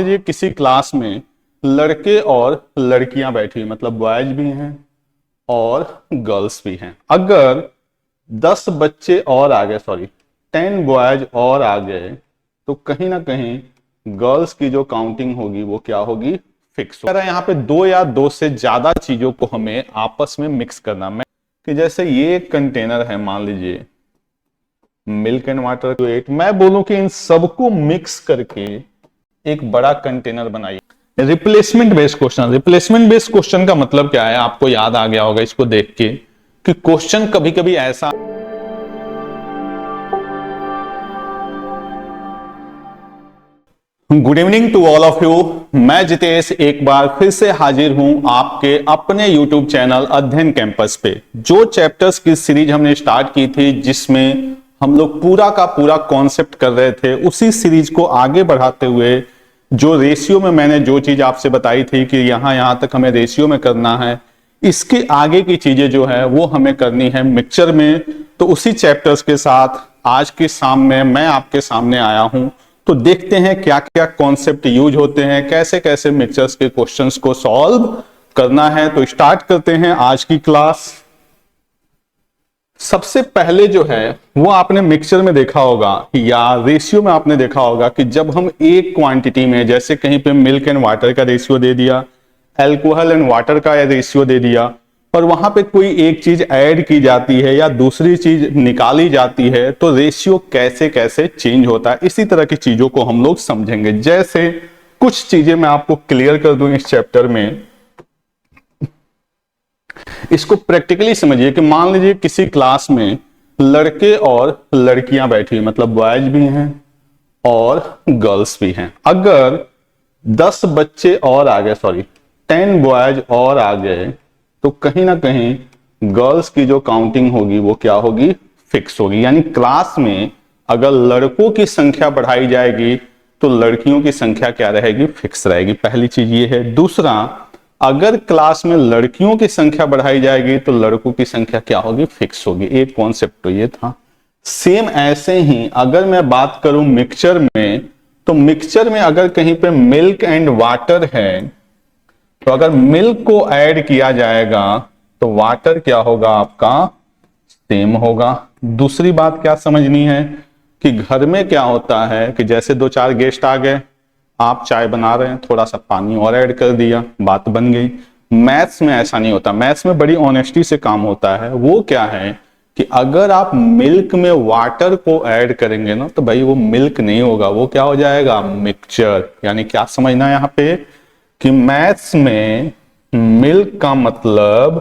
लीजिए किसी क्लास में लड़के और लड़कियां बैठी, मतलब बॉयज भी हैं और गर्ल्स भी हैं। अगर 10 बच्चे और आ गए, 10 बॉयज और आ गए, तो कहीं ना कहीं गर्ल्स की जो काउंटिंग होगी वो क्या होगी, फिक्स होगी। यहाँ पे दो या दो से ज्यादा चीजों को हमें आपस में मिक्स करना। मैं कि जैसे ये एक कंटेनर है, मान लीजिए मिल्क एंड वाटर, मैं बोलूं कि इन सबको मिक्स करके एक बड़ा कंटेनर बनाइए। Replacement based question, replacement based question का मतलब क्या है, आपको याद आ गया होगा इसको देख के कि क्वेश्चन कभी कभी ऐसा। Good evening to all of you. मैं जितेश एक बार फिर से हाजिर हूं आपके अपने यूट्यूब चैनल अध्ययन कैंपस पे। जो चैप्टर्स की सीरीज हमने स्टार्ट की थी, जिसमें हम लोग पूरा का पूरा कॉन्सेप्ट कर रहे थे, उसी सीरीज को आगे बढ़ाते हुए जो रेशियो में मैंने जो चीज आपसे बताई थी कि यहां तक हमें रेशियो में करना है, इसके आगे की चीजें जो है वो हमें करनी है मिक्सचर में। तो उसी चैप्टर्स के साथ आज की शाम में मैं आपके सामने आया हूं। तो देखते हैं क्या क्या कॉन्सेप्ट यूज होते हैं, कैसे कैसे मिक्सचर्स के क्वेश्चंस को सॉल्व करना है। तो स्टार्ट करते हैं आज की क्लास। सबसे पहले जो है वो आपने मिक्सचर में देखा होगा या रेशियो में आपने देखा होगा कि जब हम एक क्वांटिटी में, जैसे कहीं पे मिल्क एंड वाटर का रेशियो दे दिया, अल्कोहल एंड वाटर का रेशियो दे दिया, और वहां पे कोई एक चीज ऐड की जाती है या दूसरी चीज निकाली जाती है, तो रेशियो कैसे कैसे चेंज होता है, इसी तरह की चीजों को हम लोग समझेंगे। जैसे कुछ चीजें मैं आपको क्लियर कर दूं इस चैप्टर में, इसको प्रैक्टिकली समझिए कि मान लीजिए किसी क्लास में लड़के और लड़कियां बैठी, मतलब बॉयज भी हैं और गर्ल्स भी हैं। अगर 10 बच्चे और आ गए, 10 बॉयज और आ गए, तो कहीं ना कहीं गर्ल्स की जो काउंटिंग होगी वो क्या होगी, फिक्स होगी। यानी क्लास में अगर लड़कों की संख्या बढ़ाई जाएगी तो लड़कियों की संख्या क्या रहेगी, फिक्स रहेगी। पहली चीज ये है। दूसरा, अगर क्लास में लड़कियों की संख्या बढ़ाई जाएगी तो लड़कों की संख्या क्या होगी, फिक्स होगी। एक कॉन्सेप्ट तो ये था। सेम ऐसे ही अगर मैं बात करूं मिक्सचर में, तो मिक्सचर में अगर कहीं पे मिल्क एंड वाटर है, तो अगर मिल्क को ऐड किया जाएगा तो वाटर क्या होगा आपका, सेम होगा। दूसरी बात क्या समझनी है कि घर में क्या होता है कि जैसे 2-4 गेस्ट आ गए, आप चाय बना रहे हैं, थोड़ा सा पानी और ऐड कर दिया, बात बन गई। मैथ्स में ऐसा नहीं होता। मैथ्स में बड़ी ऑनेस्टी से काम होता है। वो क्या है कि अगर आप मिल्क में वाटर को ऐड करेंगे ना, तो भाई वो मिल्क नहीं होगा, वो क्या हो जाएगा, मिक्सचर। यानी क्या समझना है यहाँ पे कि मैथ्स में मिल्क का मतलब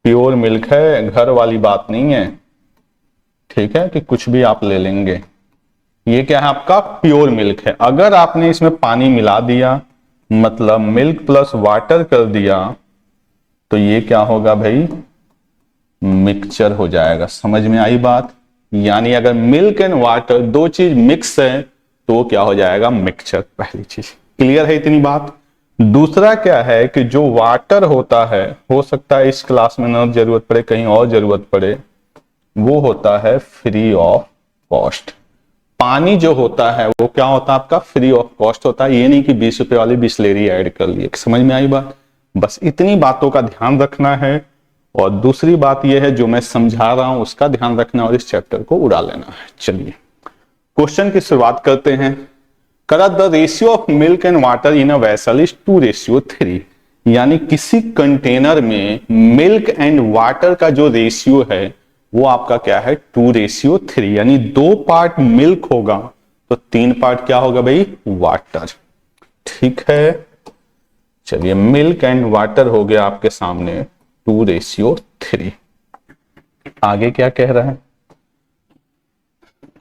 प्योर मिल्क है, घर वाली बात नहीं है। ठीक है कि कुछ भी आप ले लेंगे, ये क्या है आपका प्योर मिल्क है। अगर आपने इसमें पानी मिला दिया, मतलब मिल्क प्लस वाटर कर दिया, तो ये क्या होगा भाई, मिक्सचर हो जाएगा। समझ में आई बात। यानी अगर मिल्क एंड वाटर दो चीज मिक्स है तो वो क्या हो जाएगा, मिक्सचर। पहली चीज क्लियर है, इतनी बात। दूसरा क्या है कि जो वाटर होता है, हो सकता है इस क्लास में ना जरूरत पड़े, कहीं और जरूरत पड़े, वो होता है फ्री ऑफ कॉस्ट। पानी जो होता है वो क्या होता है आपका, फ्री ऑफ कॉस्ट होता है। ये नहीं कि 20 रुपए वाली बिस्लेरी ऐड कर लिए। समझ में आई बात। बस इतनी बातों का ध्यान रखना है। और दूसरी बात यह है जो मैं समझा रहा हूं उसका ध्यान रखना और इस चैप्टर को उड़ा लेना है। चलिए क्वेश्चन की शुरुआत करते हैं। करा the ratio of milk and water in a vessel is 2:3। यानी किसी कंटेनर में मिल्क एंड वाटर का जो रेशियो है वो आपका क्या है, 2:3। यानी 2 पार्ट मिल्क होगा तो 3 पार्ट क्या होगा भाई, वाटर। ठीक है, चलिए मिल्क एंड वाटर हो गया आपके सामने 2:3। आगे क्या कह रहा है,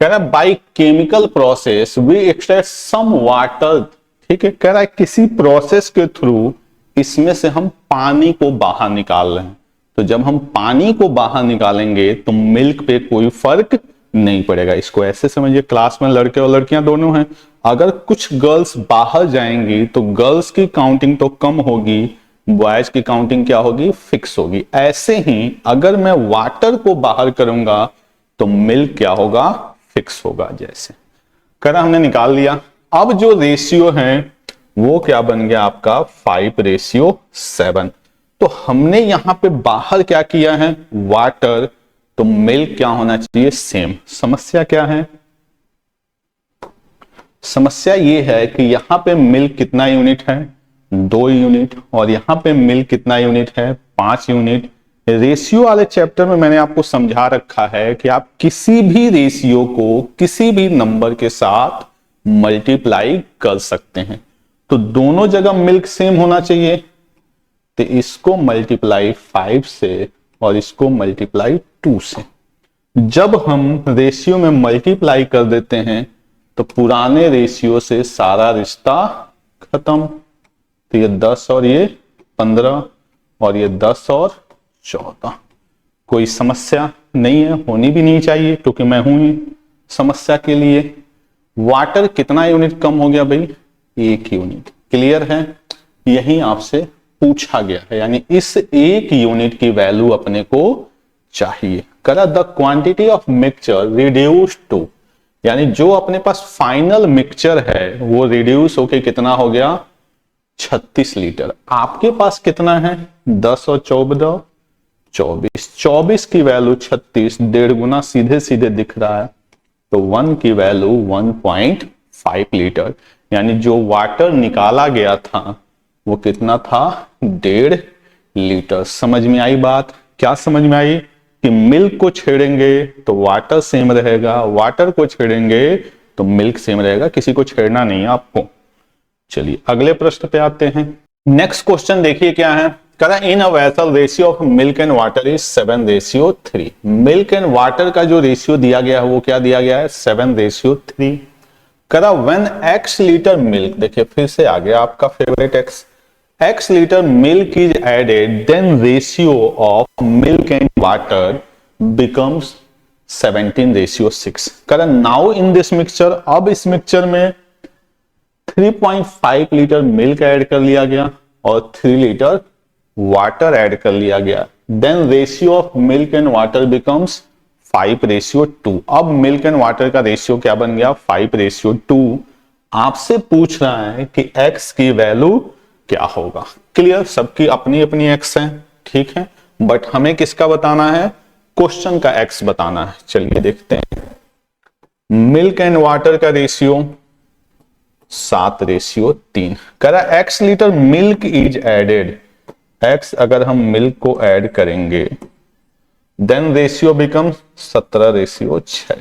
कह रहा है by chemical process we extract some water. ठीक है, कह रहा है किसी प्रोसेस के थ्रू इसमें से हम पानी को बाहर निकाल रहे हैं। तो जब हम पानी को बाहर निकालेंगे तो मिल्क पे कोई फर्क नहीं पड़ेगा। इसको ऐसे समझिए, क्लास में लड़के और लड़कियां दोनों हैं। अगर कुछ गर्ल्स बाहर जाएंगी तो गर्ल्स की काउंटिंग तो कम होगी, बॉयज की काउंटिंग क्या होगी, फिक्स होगी। ऐसे ही अगर मैं वाटर को बाहर करूंगा तो मिल्क क्या होगा, फिक्स होगा। जैसे करा हमने निकाल लिया। अब जो रेशियो है वो क्या बन गया आपका 5:7। तो हमने यहां पे बाहर क्या किया है, वाटर, तो मिल्क क्या होना चाहिए, सेम। समस्या क्या है, समस्या ये है कि यहां पे मिल्क कितना यूनिट है, 2 यूनिट, और यहां पे मिल्क कितना यूनिट है, 5 यूनिट। रेशियो वाले चैप्टर में मैंने आपको समझा रखा है कि आप किसी भी रेशियो को किसी भी नंबर के साथ मल्टीप्लाई कर सकते हैं। तो दोनों जगह मिल्क सेम होना चाहिए, तो इसको मल्टीप्लाई 5 से और इसको मल्टीप्लाई 2 से। जब हम रेशियो में मल्टीप्लाई कर देते हैं तो पुराने रेशियो से सारा रिश्ता खत्म। तो ये 10 और ये 15 और ये 10 और 14। कोई समस्या नहीं है, होनी भी नहीं चाहिए क्योंकि मैं हूं ही समस्या के लिए। वाटर कितना यूनिट कम हो गया भाई, 1 यूनिट। क्लियर है, यही आपसे पूछा गया है, यानी इस 1 यूनिट की वैल्यू अपने को चाहिए। करा the quantity of mixture reduce to, यानी जो अपने पास फाइनल मिक्सचर है वो रिड्यूस होके कितना हो गया, 36 लीटर। आपके पास कितना है, 10 और 14 24। 24 की वैल्यू 36, 1.5 गुना सीधे सीधे दिख रहा है। तो 1 की वैल्यू 1.5 लीटर, यानी जो वाटर निकाला गया था वो कितना था, 1.5 लीटर। समझ में आई बात, क्या समझ में आई कि मिल्क को छेड़ेंगे तो वाटर सेम रहेगा, वाटर को छेड़ेंगे तो मिल्क सेम रहेगा, किसी को छेड़ना नहीं है आपको। चलिए अगले प्रश्न पे आते हैं। नेक्स्ट क्वेश्चन देखिए क्या है, करा in a vessel ratio of milk and water is 7:3। Milk and water का जो रेशियो दिया गया है वो क्या दिया गया है, 7:3। करा व्हेन x लीटर मिल्क, देखिए फिर से आ गया आपका favourite x litre milk is added then ratio of milk and water becomes 17:6। करा नाउ इन दिस मिक्सचर, अब इस मिक्सचर में 3.5 लीटर मिल्क ऐड कर लिया गया और 3 लीटर वाटर ऐड कर लिया गया। Then ratio of milk and water becomes 5:2। अब मिल्क एंड वाटर का रेशियो क्या बन गया, 5:2। आपसे पूछ रहा है कि x की वैल्यू क्या होगा। क्लियर, सबकी अपनी अपनी x है, ठीक है, बट हमें किसका बताना है, क्वेश्चन का x बताना है। चलिए देखते हैं। मिल्क एंड वाटर का रेशियो 7:3। करा x litre milk is added, x अगर हम मिल्क को ऐड करेंगे देन रेशियो बिकम 17:6।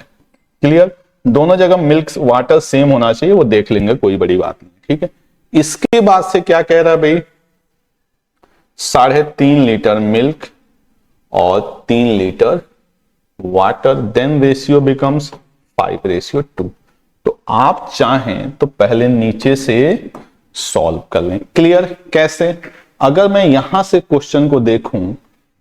क्लियर, दोनों जगह मिल्क वाटर सेम होना चाहिए, वो देख लेंगे, कोई बड़ी बात नहीं, ठीक है। इसके बाद से क्या कह रहा है भाई, 3.5 लीटर मिल्क और 3 litre water, then ratio becomes 5:2। तो आप चाहें तो पहले नीचे से सॉल्व कर लें। क्लियर, कैसे, अगर मैं यहां से क्वेश्चन को देखूं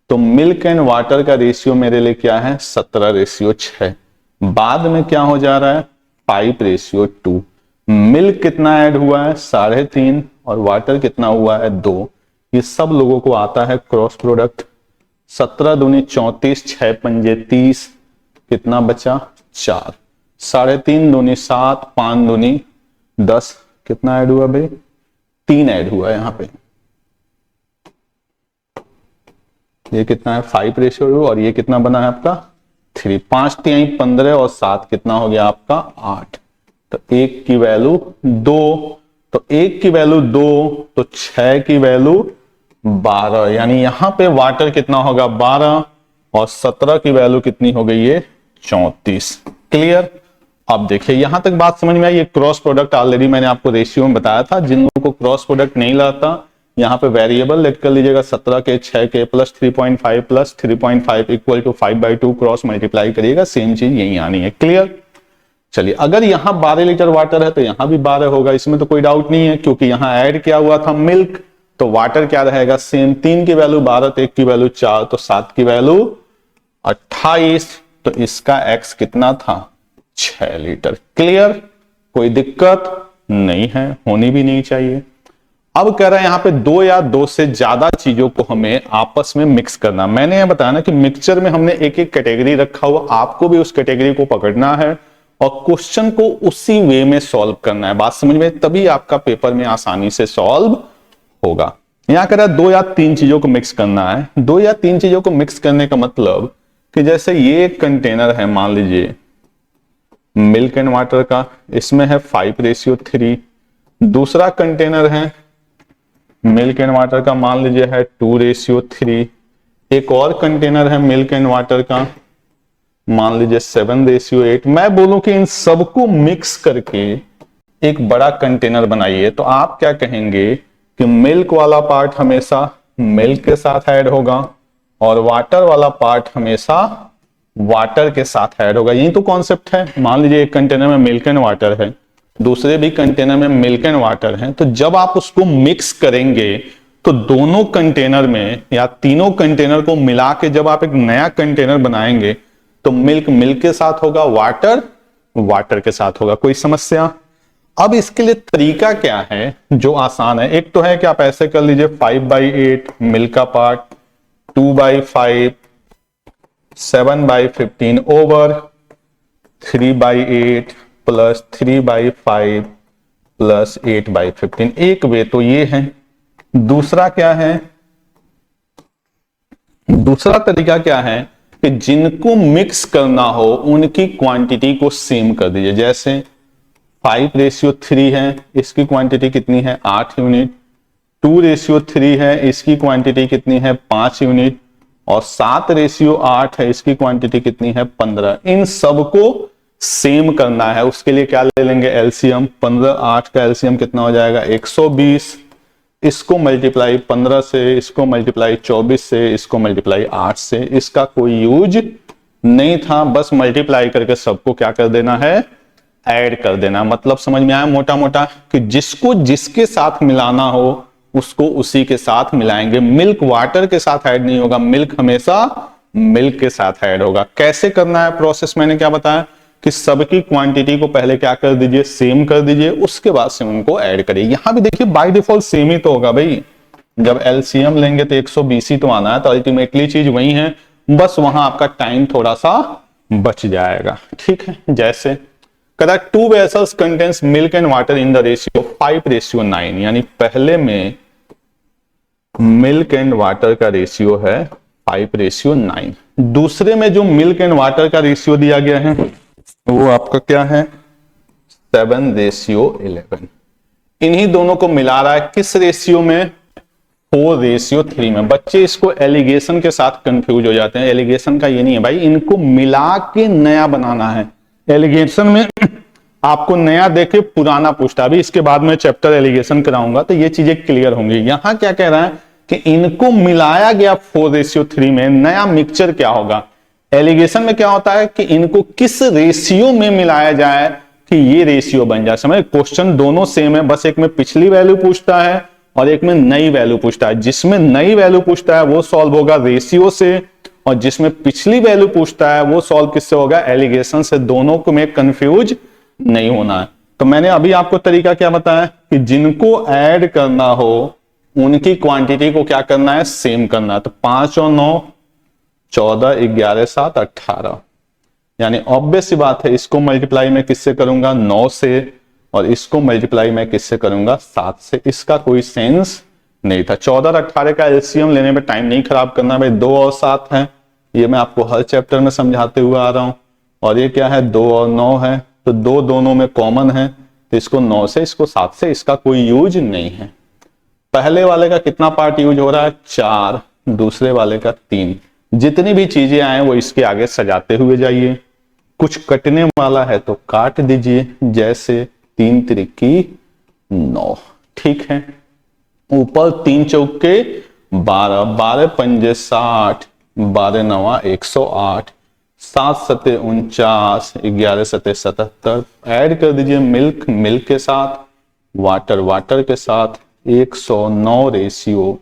तो मिल्क एंड वाटर का रेशियो मेरे लिए क्या है, 17:6। बाद में क्या हो जा रहा है, 5:2। मिल्क कितना ऐड हुआ है, 3.5, और वाटर कितना हुआ है, 2। ये सब लोगों को आता है क्रॉस प्रोडक्ट। 17 दूनी 34, 6 पंजे 30, कितना बचा, 4। 3.5 दूनी 7, 5 दूनी 10, कितना ऐड हुआ भाई, 3 ऐड हुआ है यहाँ पे। ये कितना है, 5:2, और ये कितना बना है आपका 3। 5 3 15 और 7 कितना हो गया आपका 8। तो 1 की वैल्यू 2, तो 1 की वैल्यू 2, तो 6 की वैल्यू 12, यानी यहां पे वाटर कितना होगा 12 और 17 की वैल्यू कितनी हो गई है 34। क्लियर, अब देखिए यहां तक बात समझ में आई। ये क्रॉस प्रोडक्ट ऑलरेडी मैंने आपको रेशियो में बताया था। जिन लोगों को क्रॉस प्रोडक्ट नहीं लाता, यहां पे वेरिएबल लेट कर लीजिएगा, 17 के 6 के plus 3.5 plus 3.5 equal to 5/2 cross multiply करिएगा, सेम चीज यही आनी है। क्लियर, चलिए अगर यहां 12 लीटर वाटर है तो यहां भी 12 होगा, इसमें तो कोई डाउट नहीं है, क्योंकि यहां ऐड क्या हुआ था मिल्क, तो वाटर क्या रहेगा सेम। 3 की वैल्यू 12, तो 1 की वैल्यू 4, तो 7 की वैल्यू 28, तो इसका x कितना था 6 लीटर। क्लियर, कोई दिक्कत नहीं है, होनी भी नहीं चाहिए। अब कह रहा है यहां पे 2 या 2 से ज्यादा चीजों को हमें आपस में मिक्स करना। मैंने यह बताया ना कि मिक्सचर में हमने एक एक कैटेगरी रखा हुआ, आपको भी उस कैटेगरी को पकड़ना है और क्वेश्चन को उसी वे में सॉल्व करना है। बात समझ में, तभी आपका पेपर में आसानी से सॉल्व होगा। यहां कह रहा है 2 या 3 चीजों को मिक्स करना है। 2 या 3 चीजों को मिक्स करने का मतलब कि जैसे ये एक कंटेनर है, मान लीजिए मिल्क एंड वाटर का, इसमें है 5:3। दूसरा कंटेनर है मिल्क एंड वाटर का, मान लीजिए है 2:3। एक और कंटेनर है मिल्क एंड वाटर का, मान लीजिए 7:8। मैं बोलूं कि इन सबको मिक्स करके एक बड़ा कंटेनर बनाइए, तो आप क्या कहेंगे कि मिल्क वाला पार्ट हमेशा मिल्क के साथ ऐड होगा और वाटर वाला पार्ट हमेशा वाटर के साथ ऐड होगा। यही तो कॉन्सेप्ट है। मान लीजिए एक कंटेनर में मिल्क एंड वाटर है, दूसरे भी कंटेनर में मिल्क एंड वाटर है, तो जब आप उसको मिक्स करेंगे तो दोनों कंटेनर में या तीनों कंटेनर को मिला के जब आप एक नया कंटेनर बनाएंगे तो मिल्क मिल्क के साथ होगा, वाटर वाटर के साथ होगा। कोई समस्या? अब इसके लिए तरीका क्या है जो आसान है? एक तो है कि आप ऐसे कर लीजिए 5/8 मिल्क का पार्ट, 2/5 7/15 ओवर 3/8 प्लस 3/5 प्लस 8/15। एक वे तो ये है। दूसरा क्या है? दूसरा तरीका क्या है कि जिनको मिक्स करना हो उनकी क्वांटिटी को सेम कर दीजिए। जैसे 5:3 है, इसकी क्वांटिटी कितनी है? 8 यूनिट। 2:3 है, इसकी क्वांटिटी कितनी है? 5 यूनिट। और 7:8 है, इसकी क्वांटिटी कितनी है? 15। इन सबको सेम करना है। उसके लिए क्या ले लेंगे? एलसीएम। 15 8 का एलसीएम कितना हो जाएगा? 120। इसको मल्टीप्लाई 15 से, इसको मल्टीप्लाई 24 से, इसको मल्टीप्लाई 8 से। इसका कोई यूज नहीं था, बस मल्टीप्लाई करके सबको क्या कर देना है? ऐड कर देना। मतलब समझ में आया मोटा मोटा कि जिसको जिसके साथ मिलाना हो उसको उसी के साथ मिलाएंगे। मिल्क वाटर के साथ ऐड नहीं होगा, मिल्क हमेशा मिल्क के साथ ऐड होगा। कैसे करना है प्रोसेस? मैंने क्या बताया कि सबकी क्वांटिटी को पहले क्या कर दीजिए? सेम कर दीजिए, उसके बाद से उनको ऐड करिए। यहां भी देखिए बाय डिफॉल्ट सेम ही तो होगा भाई। जब एलसीएम लेंगे तो 120 ही तो आना है, तो अल्टीमेटली चीज वही है, बस वहां आपका टाइम थोड़ा सा बच जाएगा। ठीक है। जैसे कदा 2 vessels contains milk and water in the ratio 5:9, यानी पहले में मिल्क एंड वाटर का रेशियो है 5:9। दूसरे में जो मिल्क एंड वाटर का रेशियो दिया गया है वो आपका क्या है? 7:11। इन्हीं दोनों को मिला रहा है किस रेशियो में? 4:3 में। बच्चे इसको एलिगेशन के साथ कंफ्यूज हो जाते हैं। एलिगेशन का ये नहीं है भाई, इनको मिला के नया बनाना है। एलिगेशन में आपको नया देखे पुराना पूछता, अभी इसके बाद में चैप्टर एलिगेशन कराऊंगा तो ये चीजें क्लियर होंगी। यहां क्या कह रहा है कि इनको मिलाया गया 4:3 में, नया मिक्सचर क्या होगा? एलिगेशन में क्या होता है कि इनको किस रेशियो में मिलाया जाए कि ये रेशियो बन जाए। समझ? क्वेश्चन दोनों सेम है, बस एक में पिछली वैल्यू पूछता है और एक में नई वैल्यू पूछता है। जिसमें नई वैल्यू पूछता है वो सॉल्व होगा रेशियो से, और जिसमें पिछली वैल्यू पूछता है वो सॉल्व किससे होगा? एलिगेशन से। दोनों को में कंफ्यूज नहीं होना है। तो मैंने अभी आपको तरीका क्या बताया कि जिनको ऐड करना हो उनकी क्वांटिटी को क्या करना है? सेम करना है। तो 5 और 9 14, 11 7 18, यानी ऑब्वियस सी बात है इसको मल्टीप्लाई मैं किससे करूंगा? 9 से, और इसको मल्टीप्लाई मैं किससे करूंगा? 7 से। इसका कोई सेंस नहीं था। 14 और 18 का एलसीएम लेने में टाइम नहीं खराब करना भाई। 2 और 7 है, ये मैं आपको हर चैप्टर में समझाते हुए आ रहा हूं। और ये क्या है? 2 और 9 है, तो 2 दोनों में कॉमन है, तो इसको 9 से, इसको 7 से। इसका कोई यूज नहीं है। पहले वाले का कितना पार्ट यूज हो रहा है? 4, दूसरे वाले का 3। जितनी भी चीजें आए वो इसके आगे सजाते हुए जाइए। कुछ कटने वाला है तो काट दीजिए, जैसे 3 त्रिकी 9। ठीक है। ऊपर 3 चौके 12, 12 पंजे 60, 12 नवा 108, 7 सते 49, 11 सते 77। ऐड कर दीजिए मिल्क मिल्क के साथ, वाटर वाटर के साथ। 109 रेशियो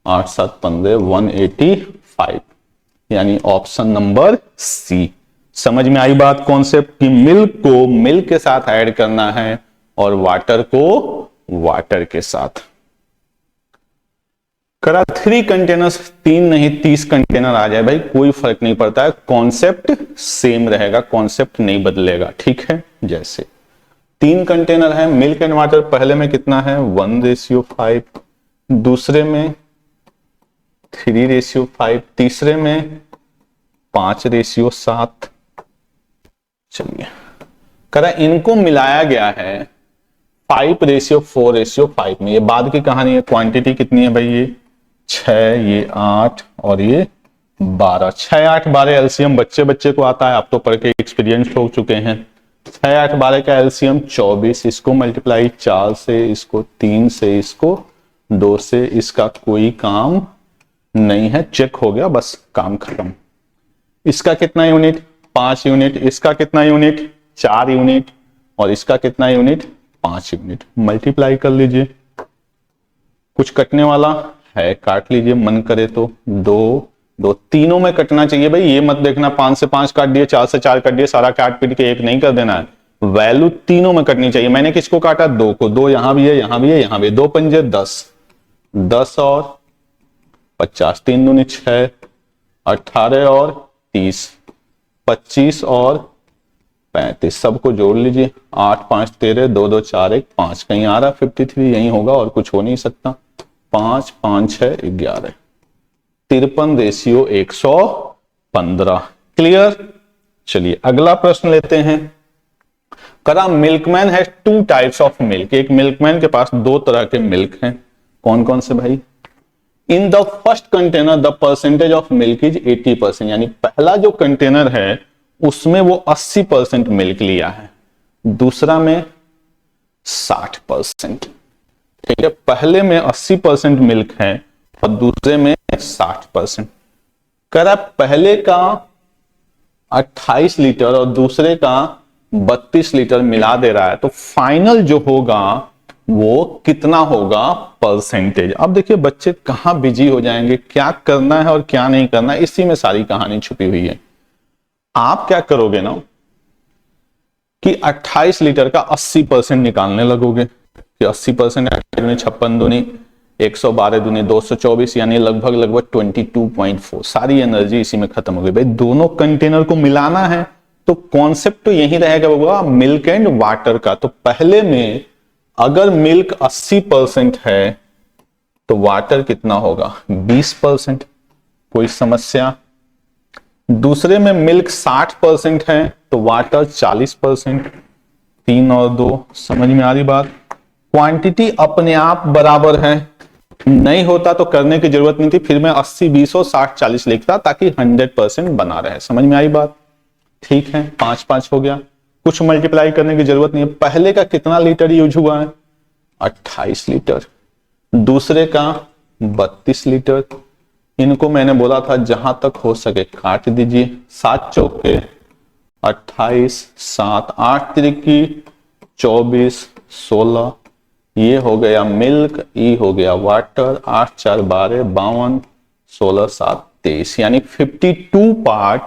8 7 15 185, यानी ऑप्शन नंबर सी। समझ में आई बात? कॉन्सेप्ट कि मिल्क को मिल्क के साथ ऐड करना है और वाटर को वाटर के साथ। करा 3 कंटेनर्स, 3 नहीं 30 कंटेनर आ जाए भाई कोई फर्क नहीं पड़ता है, कॉन्सेप्ट सेम रहेगा, कॉन्सेप्ट नहीं बदलेगा, ठीक है। जैसे 3 कंटेनर है मिल्क एंड वाटर, पहले में कितना है 1:5, दूसरे में 3:5, तीसरे में 5:7। चलिए करा इनको मिलाया गया है 5:4:5 में। ये बाद की कहानी है। क्वांटिटी कितनी है भाई, ये 6, ये 8 और ये 12। 6, 8, 12 एलसीएम बच्चे बच्चे को आता है, आप तो पढ़ के एक्सपीरियंस हो चुके हैं। 6, 8, 12 का एलसीएम 24, इसको मल्टीप्लाई 4 से, इसको 3 से, इसको 2 से, इसका कोई काम नहीं है, चेक हो गया, बस काम खत्म। इसका कितना यूनिट 5 यूनिट, इसका कितना यूनिट 4 यूनिट और इसका कितना यूनिट 5 यूनिट। मल्टीप्लाई कर लीजिए, कुछ कटने वाला है काट लीजिए, मन करे तो 2, 2 तीनों में कटना चाहिए भाई, ये मत देखना 5 से 5 काट दिए, 4 से 4 काट दिए, सारा काट पीट के 1 नहीं कर देना है, वैल्यू तीनों में कटनी चाहिए। मैंने किसको काटा 2 को, 2 यहां भी है, यहां भी है, यहां भी है, 2 पंजे 10, 10 और 50, 3 दूनी 6, 18 और 30, 25 और 35, सबको जोड़ लीजिए, 8, 5, 13, 2, 2, 4, 1, 5, कहीं आ रहा 53 यही होगा और कुछ हो नहीं सकता। 5, 5, 6, 11, 53:115। क्लियर। चलिए अगला प्रश्न लेते हैं। करा मिल्कमैन है 2 टाइप्स ऑफ मिल्क, एक मिल्कमैन के पास 2 तरह के मिल्क हैं, कौन कौन से भाई। In the first container the percentage of milk is 80%, यानी पहला जो कंटेनर है उसमें वो 80% मिल्क लिया है, दूसरा में 60%। ठीक है, पहले में 80% मिल्क है और दूसरे में 60%। करा पहले का 28 लीटर और दूसरे का 32 लीटर मिला दे रहा है, तो फाइनल जो होगा वो कितना होगा परसेंटेज। अब देखिए बच्चे कहां बिजी हो जाएंगे, क्या करना है और क्या नहीं करना है, इसी में सारी कहानी छुपी हुई है। आप क्या करोगे ना कि 28 लीटर का 80% निकालने लगोगे कि 80% 56 दूनी 112 दूनी 224, यानी लगभग 22.4, सारी एनर्जी इसी में खत्म हो गई। भाई दोनों कंटेनर को मिलाना है तो कॉन्सेप्ट तो यही रहेगा बाबा मिल्क एंड वाटर का। तो पहले में अगर मिल्क 80% है तो वाटर कितना होगा 20%, कोई समस्या। दूसरे में मिल्क 60% है तो वाटर 40%, 3 और 2, समझ में आ रही बात। क्वांटिटी अपने आप बराबर है, नहीं होता तो करने की जरूरत नहीं थी, फिर मैं 80, 20 और 60, 40 लिखता ताकि 100% बना रहे। समझ में आई बात। ठीक है, 5, 5 हो गया, कुछ मल्टीप्लाई करने की जरूरत नहीं है। पहले का कितना लीटर यूज हुआ है 28 लीटर, दूसरे का 32 लीटर। इनको मैंने बोला था जहां तक हो सके काट दीजिए, 7 चौके 28, 7, 8 तिरिकी 24, 16, ये हो गया मिल्क, ये हो गया वाटर, 8, 4, 12, 52, 16, 7, 23, यानी 52 पार्ट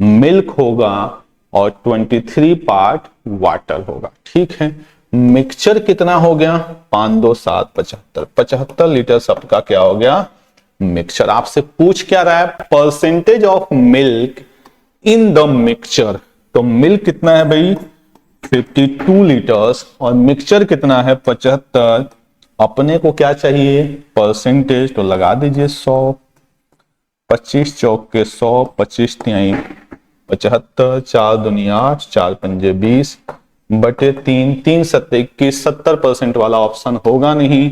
मिल्क होगा और 23 पार्ट वाटर होगा। ठीक है, मिक्सचर कितना हो गया 5, 2, 7, 75, 75 लीटर सबका क्या हो गया मिक्सचर। आपसे पूछ क्या रहा है percentage of milk in the mixture, तो मिल्क कितना है भाई 52 लीटर्स और मिक्सचर कितना है 75। अपने को क्या चाहिए परसेंटेज, तो लगा दीजिए 100, 25 चौक के 100, 25 तिहाई 75, 4 दूनी 8, 4 पंजे 20 बटे 3, 3 सत्ते 21, 70% वाला ऑप्शन होगा नहीं।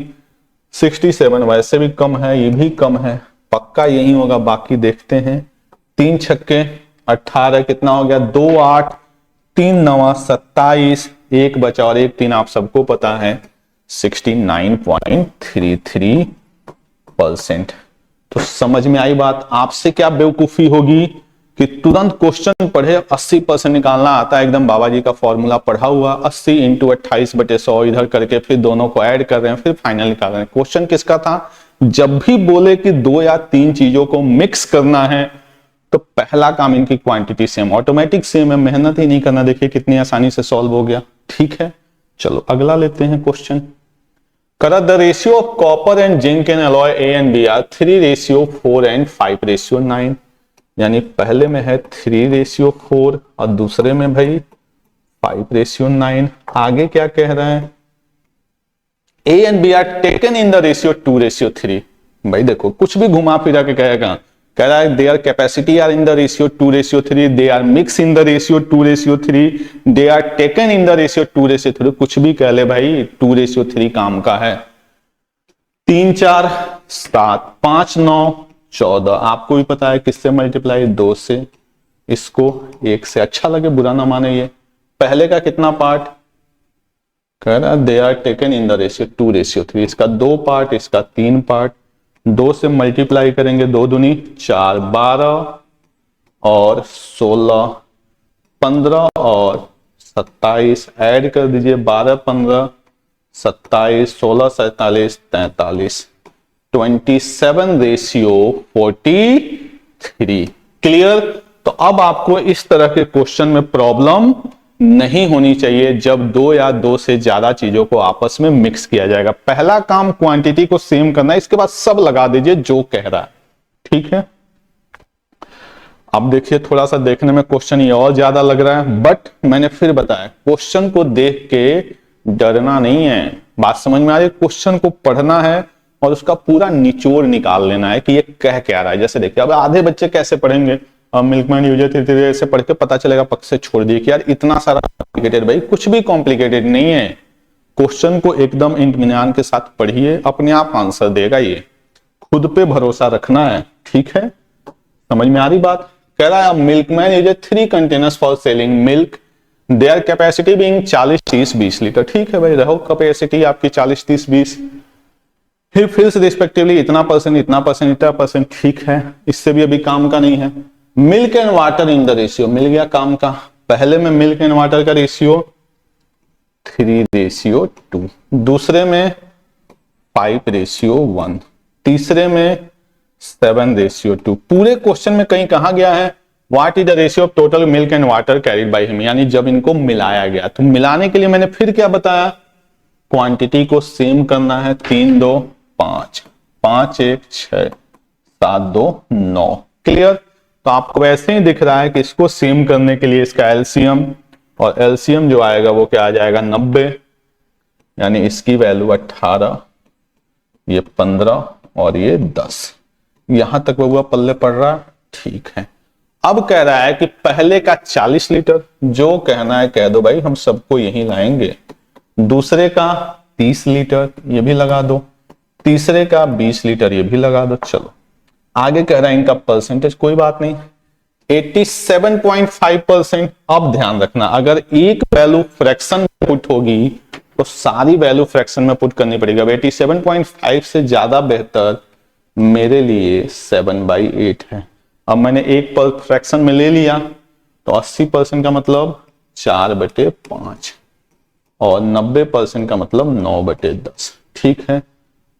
67 वैसे भी कम है, ये भी कम है, पक्का यही होगा, बाकी देखते हैं। 3 छक्के 18, कितना हो गया 2, 8, 3 9 27, 1 बचा और 1 3, आप सबको पता है 69.33%। तो समझ में आई बात। आपसे क्या बेवकूफी होगी कि तुरंत क्वेश्चन पढ़े 80% निकालना आता है, एकदम बाबा जी का फॉर्मूला पढ़ा हुआ 80 × 28/100 इधर करके फिर दोनों को ऐड कर रहे हैं, फिर फाइनल निकाल रहे हैं। क्वेश्चन किसका था, जब भी बोले कि 2 या 3 चीजों को मिक्स करना है तो पहला काम इनकी क्वांटिटी सेम, ऑटोमेटिक सेम है, मेहनत ही नहीं करना। देखिए कितनी आसानी से सॉल्व हो गया। ठीक है, चलो अगला लेते हैं क्वेश्चन। करा the ratio of copper and zinc in alloy A and B are 3:4 and 5:9। यानी पहले में है 3:4 और दूसरे में भाई 5:9। आगे क्या कह रहे हैं, A and B are taken in the ratio 2:3। भाई देखो कुछ भी घुमा फिरा के कहेगा, कह रहा है their capacity are in the ratio 2:3, they are mix in the ratio 2:3, they are taken in the ratio 2:3। कुछ भी कह ले भाई 2:3 काम का है। 3 4 7 5 9 14। आपको भी पता है किससे मल्टीप्लाई, 2 से। इसको 1 से, अच्छा लगे बुरा ना माने। ये पहले का कितना पार्ट, कह रहा है they are taken in the ratio 2:3। इसका 2 पार्ट, इसका 3 पार्ट। 2 से मल्टीप्लाई करेंगे, 2 दूनी 4, 12 और 16, 15 और 27। ऐड कर दीजिए, 12 15 27 16 47 43, 27:43। क्लियर। तो अब आपको इस तरह के क्वेश्चन में प्रॉब्लम नहीं होनी चाहिए जब 2 या 2 से ज्यादा चीजों को आपस में मिक्स किया जाएगा। पहला काम क्वांटिटी को सेम करना है, इसके बाद सब लगा दीजिए जो कह रहा है। ठीक है। अब देखिए थोड़ा सा देखने में क्वेश्चन ये और ज्यादा लग रहा है, बट मैंने फिर बताया क्वेश्चन को देख के डरना नहीं है। बात समझ में आ रही है। क्वेश्चन को पढ़ना है और उसका पूरा निचोड़ निकाल लेना है कि ये कह क्या रहा है। जैसे देखिए अब आधे बच्चे कैसे पढ़ेंगे, अब मिल्कमैन यूजर धीरे ऐसे पढ़ के पता चलेगा, पक्ष से छोड़ दिए कि यार इतना सारा कॉम्प्लिकेटेड। भाई कुछ भी कॉम्प्लिकेटेड नहीं है। क्वेश्चन को एकदम इत्मीनान के साथ पढ़िए, अपने आप आंसर देगा। ये खुद पे भरोसा रखना है। ठीक है, समझ में आ रही बात। कह रहा है milkman user 3 containers for selling milk, their capacity being 40 30 20 litre. ठीक है भाई, रहो कैपेसिटी आपकी 40 30 20, फिर फिल्स रिस्पेक्टिवली इतना परसेंट इतना परसेंट इतना परसेंट। ठीक है, इससे भी अभी काम का नहीं है। Milk and water in the ratio, मिल गया काम का। पहले में मिल्क एंड वाटर का रेशियो 3:2, दूसरे में 5:1, तीसरे में 7:2। पूरे क्वेश्चन में कहीं कहा गया है what is the ratio of total milk and water carried by him, यानी जब इनको मिलाया गया। तो मिलाने के लिए मैंने फिर क्या बताया, क्वांटिटी को सेम करना है। 3 2 5, 5 1 6, 7 2 9। क्लियर। तो आपको वैसे ही दिख रहा है कि इसको सेम करने के लिए इसका एलसीएम, और एलसीएम जो आएगा वो क्या आ जाएगा 90, यानी इसकी वैल्यू 18, ये 15 और ये 10। यहां तक बबुआ पल्ले पड़ रहा है। ठीक है। अब कह रहा है कि पहले का 40 लीटर, जो कहना है कह दो भाई, हम सबको यही लाएंगे। दूसरे का 30 लीटर, ये भी लगा दो। तीसरे का 20 लीटर, ये भी लगा दो। चलो आगे कह रहा है इनका परसेंटेज, कोई बात नहीं, 87.5%। अब ध्यान रखना, अगर एक वैल्यू फ्रैक्शन में पुट होगी तो सारी वैल्यू फ्रैक्शन में पुट करनी पड़ेगी। अब 87.5 से ज्यादा बेहतर मेरे लिए 7/8 है। अब मैंने एक पर फ्रैक्शन में ले लिया तो 80% का मतलब 4/5 और 90% का मतलब 9/10। ठीक है।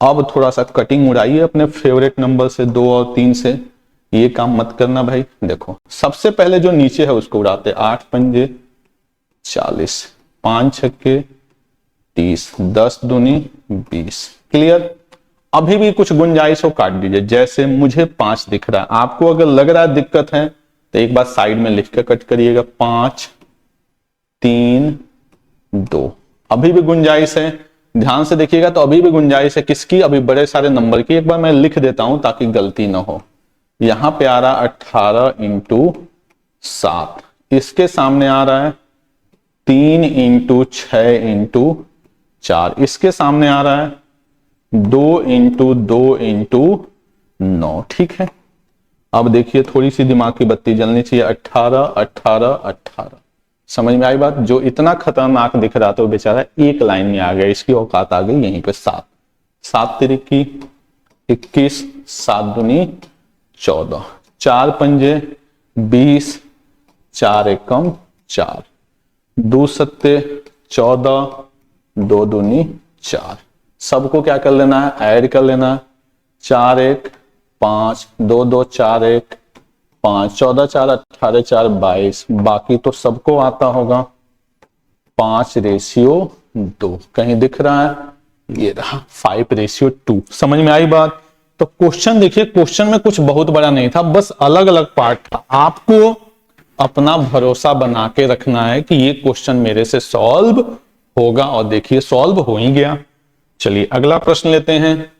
अब थोड़ा सा कटिंग उड़ाइए अपने फेवरेट नंबर से, 2 और 3 से। ये काम मत करना भाई। देखो सबसे पहले जो नीचे है उसको उड़ाते, 8 पंजे 40, 5 छक्के 30, 10 दूनी 20। क्लियर। अभी भी कुछ गुंजाइश हो काट दीजिए। जैसे मुझे 5 दिख रहा है, आपको अगर लग रहा है दिक्कत है तो एक बार साइड में लिख के कट करिएगा। 5 3 2। अभी भी गुंजाइश है, ध्यान से देखिएगा। तो अभी भी गुंजाइश है किसकी, अभी बड़े सारे नंबर की। एक बार मैं लिख देता हूं ताकि गलती ना हो। यहां पे आ रहा 18 × 7, इसके सामने आ रहा है 3 × 6 × 4, इसके सामने आ रहा है 2 × 2 × 9। ठीक है। अब देखिए थोड़ी सी दिमाग की बत्ती जलनी चाहिए। 18 18 18। समझ में आई बात। जो इतना खतरनाक दिख रहा था वो बेचारा एक लाइन में आ गया, इसकी औकात आ गई यहीं पे 7। 7 तिरिकी 21, 7 दूनी 14, 4 पंजे 20, 4 एकम 4, 2 सत्ते 14, 2 दूनी 4। सबको क्या कर लेना है, ऐड कर लेना है। 4 1 5, 2 2 4 1 5, 14 4 18 4 22। बाकी तो सबको आता होगा। 5:2। कहीं दिख रहा है ये रहा 5:2। समझ में आई बात? तो क्वेश्चन देखिए, क्वेश्चन में कुछ बहुत बड़ा नहीं था, बस अलग अलग पार्ट था। आपको अपना भरोसा बना के रखना है कि ये क्वेश्चन मेरे से सॉल्व होगा, और देखिए सॉल्व हो ही गया। चलिए अगला प्रश्न लेते हैं,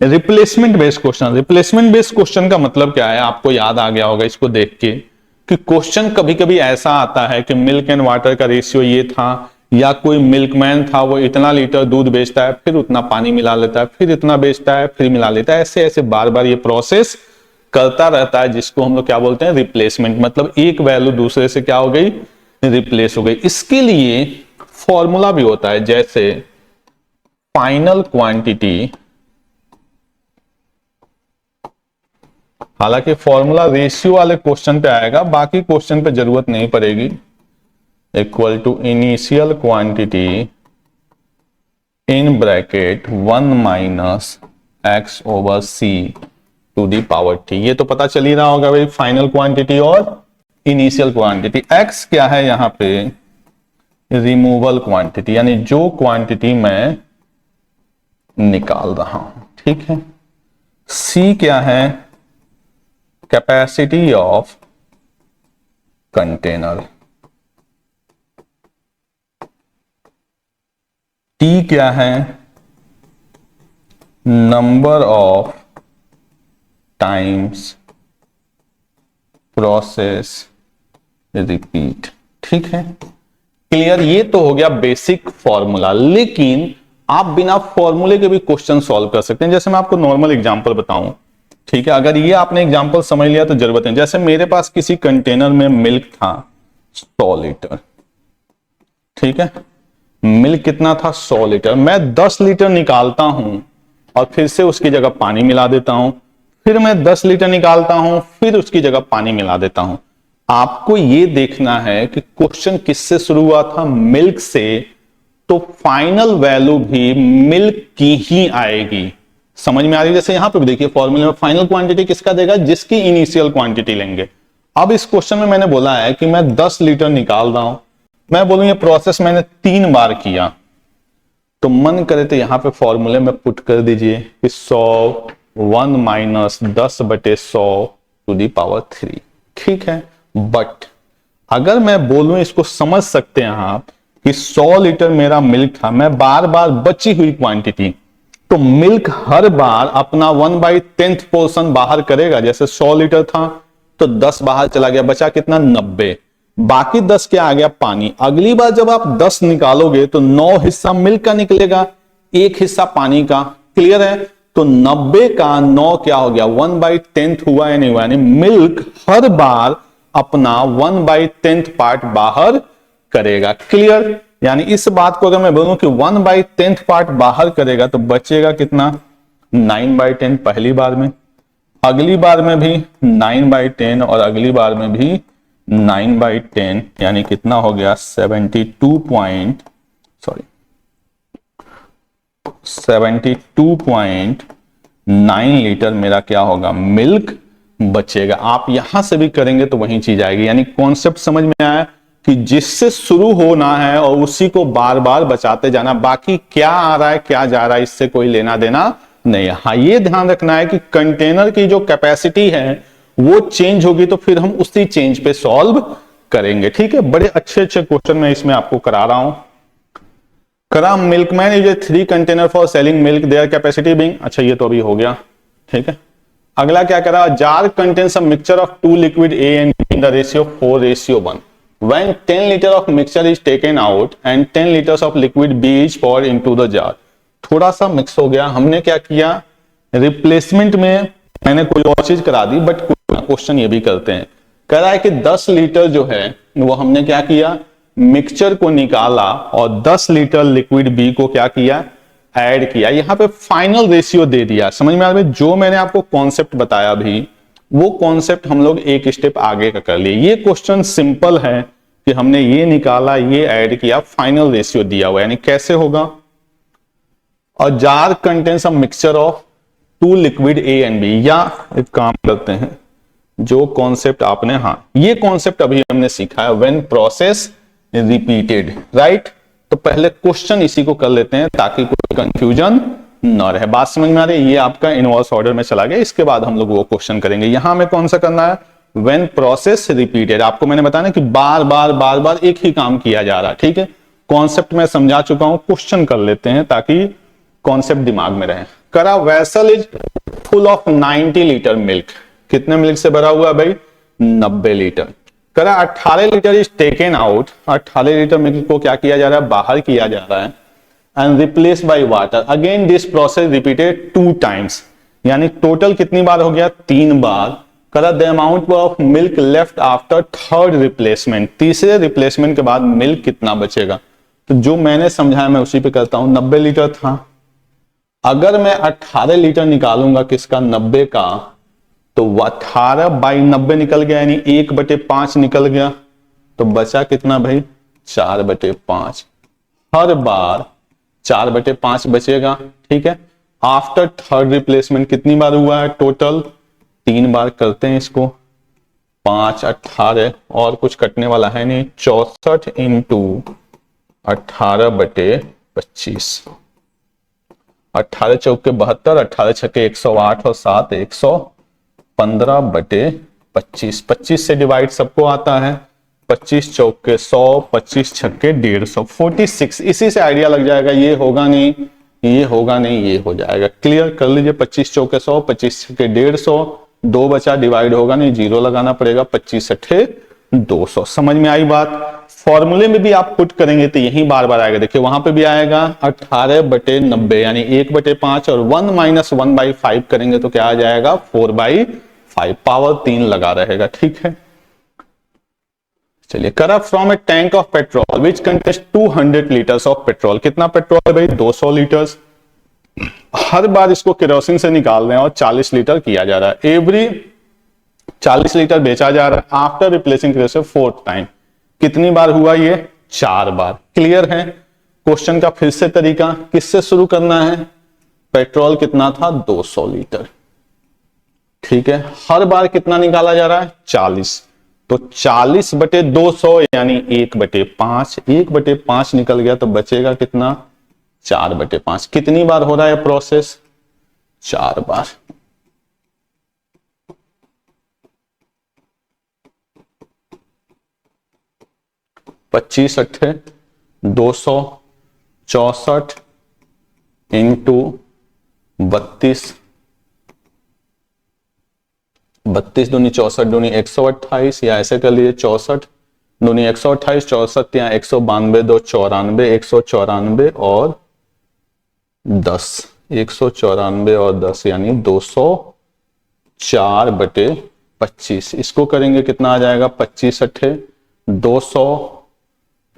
replacement based question. Replacement based question का मतलब क्या है, आपको याद आ गया होगा इसको देख के कि क्वेश्चन कभी कभी ऐसा आता है कि मिल्क एंड वाटर का रेशियो ये था, या कोई मिल्कमैन था वो इतना लीटर दूध बेचता है, फिर उतना पानी मिला लेता है, फिर इतना बेचता है, फिर मिला लेता है, ऐसे ऐसे बार बार ये प्रोसेस करता रहता है, जिसको हम लोग क्या बोलते हैं, रिप्लेसमेंट। मतलब एक वैल्यू दूसरे से क्या हो गई, रिप्लेस हो गई। इसके लिए फॉर्मूला भी होता है, जैसे फाइनल क्वांटिटी, हालांकि फॉर्मूला रेशियो वाले क्वेश्चन पे आएगा, बाकी क्वेश्चन पे जरूरत नहीं पड़ेगी। Equal to initial quantity in bracket 1 minus x over c to the power t. ये तो पता चल ही रहा होगा भाई, फाइनल क्वांटिटी और इनिशियल क्वांटिटी। एक्स क्या है यहां पे, रिमूवल क्वांटिटी, यानी जो क्वांटिटी मैं निकाल रहा हूं, ठीक है। सी क्या है, कैपेसिटी ऑफ कंटेनर। टी क्या है, number of times process repeat, ठीक है। क्लियर? ये तो हो गया बेसिक फॉर्मूला, लेकिन आप बिना फॉर्मूले के भी क्वेश्चन सॉल्व कर सकते हैं। जैसे मैं आपको नॉर्मल एग्जांपल बताऊं, ठीक है, अगर ये आपने एग्जांपल समझ लिया तो जरूरत है। जैसे मेरे पास किसी कंटेनर में मिल्क था 100 लीटर, ठीक है, मिल्क कितना था, 100 लीटर। मैं 10 लीटर निकालता हूं और फिर से उसकी जगह पानी मिला देता हूं, फिर मैं 10 लीटर निकालता हूं, फिर उसकी जगह पानी मिला देता हूं। आपको यह देखना है कि क्वेश्चन किससे शुरू हुआ था, मिल्क से, तो फाइनल वैल्यू भी मिल्क की ही आएगी। समझ में आ रही है? जैसे यहां पे भी देखिए फॉर्मूले में फाइनल क्वांटिटी किसका देगा, जिसकी इनिशियल क्वांटिटी लेंगे। अब इस क्वेश्चन में मैंने बोला है कि मैं 10 लीटर निकाल रहा हूं, मैं बोलूं ये प्रोसेस मैंने 3 बार किया, तो मन करे तो यहां पे फॉर्मूले में पुट कर दीजिए कि 100 1 माइनस 10/100 टू दी पावर 3, ठीक है। बट अगर मैं बोलूं, इसको समझ सकते हैं आप कि 100 लीटर मेरा मिल्क था, मैं बार बार बची हुई क्वांटिटी, तो मिल्क हर बार अपना 1/10 पोर्शन बाहर करेगा। जैसे 100 लीटर था तो 10 बाहर चला गया, बचा कितना, 90। बाकी 10 क्या आ गया, पानी। अगली बार जब आप 10 निकालोगे तो 9 हिस्सा मिल्क का निकलेगा, 1 हिस्सा पानी का। क्लियर है? तो 90 का 9 क्या हो गया, 1/10 हुआ या नहीं हुआ, यानी मिल्क हर बार अपना 1/10 पार्ट बाहर करेगा। क्लियर? यानी इस बात को अगर मैं बोलूं कि 1/10 पार्ट बाहर करेगा तो बचेगा कितना, 9/10 पहली बार में, अगली बार में भी 9/10 और अगली बार में भी 9/10, यानी कितना हो गया 72.9 लीटर मेरा क्या होगा, मिल्क बचेगा। आप यहां से भी करेंगे तो वही चीज आएगी। यानी कॉन्सेप्ट समझ में आया कि जिससे शुरू होना है और उसी को बार बार बचाते जाना, बाकी क्या आ रहा है क्या जा रहा है इससे कोई लेना देना नहीं। हाँ, ये ध्यान रखना है कि कंटेनर की जो कैपेसिटी है वो चेंज होगी तो फिर हम उसी चेंज पे सॉल्व करेंगे। ठीक है, बड़े अच्छे अच्छे क्वेश्चन मैं इसमें आपको करा रहा हूं। करा milkman use 3 container for selling milk, their capacity being, अच्छा ये तो अभी हो गया। ठीक है, अगला क्या करा, jar contains a mixture of 2 liquid A and B in the ratio 4:1. When 10 liter of mixture is taken out and 10 liters of liquid B is poured into the jar, थोड़ा सा मिक्स हो गया। हमने क्या किया, रिप्लेसमेंट में मैंने कोई और चीज करा दी, बट क्वेश्चन ये भी करते हैं। कह रहा है कि 10 लीटर जो है वो हमने क्या किया, मिक्सचर को निकाला और 10 लीटर लिक्विड बी को क्या किया, ऐड किया। यहां पे फाइनल रेशियो दे दिया। समझ में आ रहा है? जो मैंने आपको कॉन्सेप्ट बताया भी, वो कॉन्सेप्ट हम लोग एक स्टेप आगे का कर लिए। ये क्वेश्चन सिंपल है कि हमने ये निकाला, ये ऐड किया, फाइनल रेशियो दिया हुआ, यानी कैसे होगा। और jar contains a mixture of 2 liquid A and B, या एक काम करते हैं, जो कॉन्सेप्ट आपने, हाँ ये कॉन्सेप्ट अभी हमने सीखा है, व्हेन प्रोसेस रिपीटेड, राइट। तो पहले क्वेश्चन इसी को कर लेते हैं ताकि कोई कंफ्यूजन न रहे। बात समझ में आ रही है? ये आपका इनवर्स ऑर्डर में चला गया, इसके बाद हम लोग वो क्वेश्चन करेंगे। यहां में कौन सा करना है? When process repeated. आपको मैंने बताया ना कि बार बार एक ही काम किया जा रहा है, ठीक है। कॉन्सेप्ट मैं समझा चुका हूं, क्वेश्चन कर लेते हैं ताकि कॉन्सेप्ट दिमाग में रहे। करा vessel is full of 90 litre milk. कितने मिल्क से भरा हुआ है भाई? 90 लीटर। करा 18 litre is taken out. 18 litre milk को क्या किया जा रहा है? बाहर किया जा रहा है। And replace by water. Again this process repeated 2 times. यानी टोटल कितनी बार हो गया? 3 बार। करा the amount of milk left after third replacement. तीसरे रिप्लेसमेंट के बाद मिल्क कितना बचेगा? तो जो मैंने समझाया मैं उसी पे करता हूं। 90 लीटर था, अगर मैं 18 लीटर निकालूंगा किसका? 90 का, तो 18/90 निकल गया, यानी 1/5 निकल गया। तो बचा कितना भाई? 4/5। हर बार 4/5 बचेगा, ठीक है। आफ्टर थर्ड रिप्लेसमेंट कितनी बार हुआ है? टोटल 3 बार। करते हैं इसको। 5 18 और कुछ कटने वाला है नहीं। 64 इंटू 18/25। 18 चौके 72, 18 छक्के 108 और 7 115/25। 25 से डिवाइड सबको आता है। 25 चौके 100, 25 छक्के 150, 46। इसी से आइडिया लग जाएगा ये होगा नहीं, ये होगा नहीं, ये हो जाएगा। क्लियर कर लीजिए। 25 चौके 100, 25 छक्के 150, 2 बचा, डिवाइड होगा नहीं, 0 लगाना पड़ेगा। 25 अट्ठे 200। समझ में आई बात? फॉर्मूले में भी आप पुट करेंगे तो यही बार बार आएगा। देखिए वहां पे भी आएगा 18/90, यानी 1/5 और 1 - 1/5 करेंगे तो क्या आ जाएगा? 4/5। पावर 3 लगा रहेगा, ठीक है। चलिए, करा from A tank of petrol which contest 200 litres of petrol. कितना पेट्रोल है भाई? 200 लीटर्स। हर बार इसको केरोसिन से निकाल रहे हैं और 40 लीटर किया जा रहा है। एवरी 40 लीटर बेचा जा रहा है। After replacing kerosene 4 time. कितनी बार हुआ ये? 4 बार। क्लियर है? क्वेश्चन का फिर से तरीका, किससे शुरू करना है? पेट्रोल कितना था? 200 लीटर, ठीक है। हर बार कितना निकाला जा रहा है? 40। तो 40/200 यानी 1/5। 1/5 निकल गया तो बचेगा कितना? 4/5। कितनी बार हो रहा है प्रोसेस? 4 बार। पच्चीस अट्ठे 200, 64 इंटू 32, 32 दूनी 64 दूनी 128, या ऐसे कर लीजिए 64 दूनी 128, 64 या 192, 2 94, 194 और 10, 194 और 10 यानी 204/25। इसको करेंगे कितना आ जाएगा? 25 अट्ठे 200,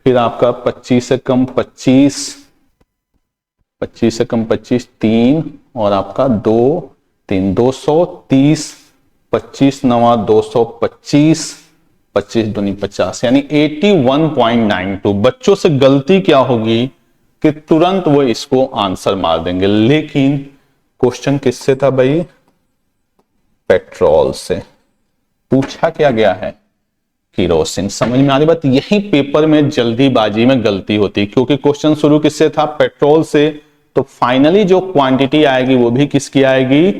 फिर आपका 25 से कम 25, 25 से कम 25 3 और आपका 2 3 230, 25 नवा 225, 25 दूनी 50 यानी 81.92। बच्चों से गलती क्या होगी कि तुरंत वो इसको आंसर मार देंगे, लेकिन क्वेश्चन किससे था भाई? पेट्रोल से। पूछा क्या गया है? केरोसिन। समझ में आ रही बात? यही पेपर में जल्दीबाजी में गलती होती है, क्योंकि क्वेश्चन शुरू किससे था? पेट्रोल से। तो फाइनली जो क्वांटिटी आएगी वो भी किसकी आएगी?